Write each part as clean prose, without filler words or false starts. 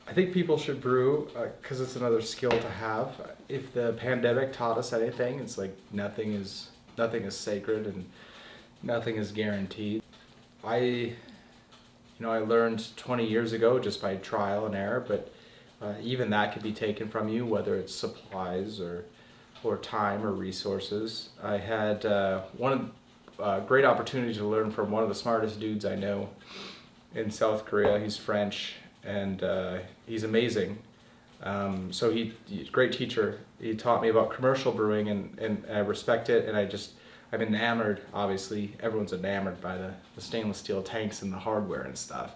I think people should brew because it's another skill to have. If the pandemic taught us anything, it's like nothing is sacred and nothing is guaranteed. I learned 20 years ago just by trial and error, but even that could be taken from you, whether it's supplies or time or resources. I had one great opportunity to learn from one of the smartest dudes I know in South Korea. He's French and he's amazing. He's a great teacher. He taught me about commercial brewing and I respect it, and I'm enamored. Obviously, everyone's enamored by the stainless steel tanks and the hardware and stuff.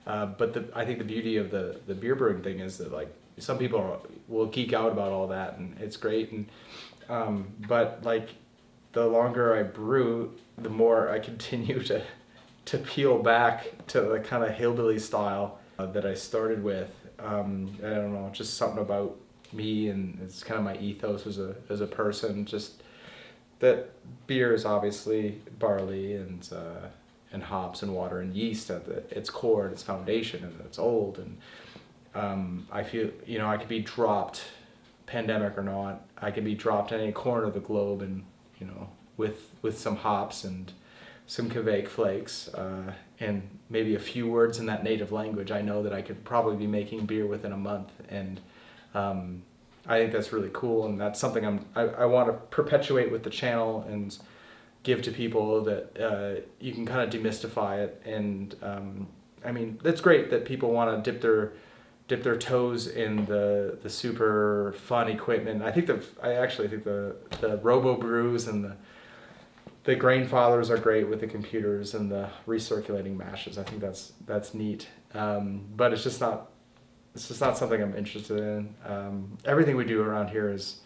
I think the beauty of the beer brewing thing is that like some people will geek out about all that, and it's great. But like the longer I brew, the more I continue to peel back to the kind of hillbilly style that I started with. I don't know, just something about me, and it's kind of my ethos as a person. Just that beer is obviously barley and hops and water and yeast at its core and its foundation, and it's old. And I feel I could be dropped, pandemic or not, I could be dropped in any corner of the globe, and with some hops and some Kvik flakes and maybe a few words in that native language, I know that I could probably be making beer within a month. And I think that's really cool, and that's something I want to perpetuate with the channel and give to people, that you can kind of demystify it. And I mean, that's great that people want to dip their toes in the super fun equipment. I actually think the Robo Brews and the grain fathers are great with the computers and the recirculating mashes. I think that's neat, but it's just not something I'm interested in. Everything we do around here is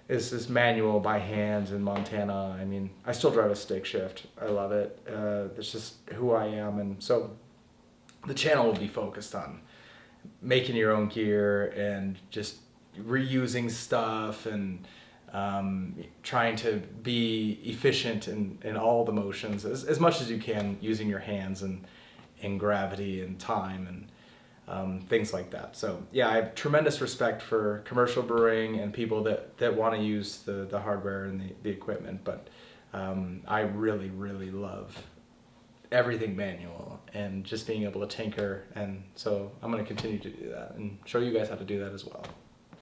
this manual by hand in Montana. I mean, I still drive a stick shift. I love it. It's just who I am, and so the channel will be focused on making your own gear and just reusing stuff and trying to be efficient in all the motions as much as you can, using your hands and gravity and time and things like that. So yeah, I have tremendous respect for commercial brewing and people that want to use the hardware and the equipment, but I really, really love everything manual and just being able to tinker, and so I'm going to continue to do that and show you guys how to do that as well.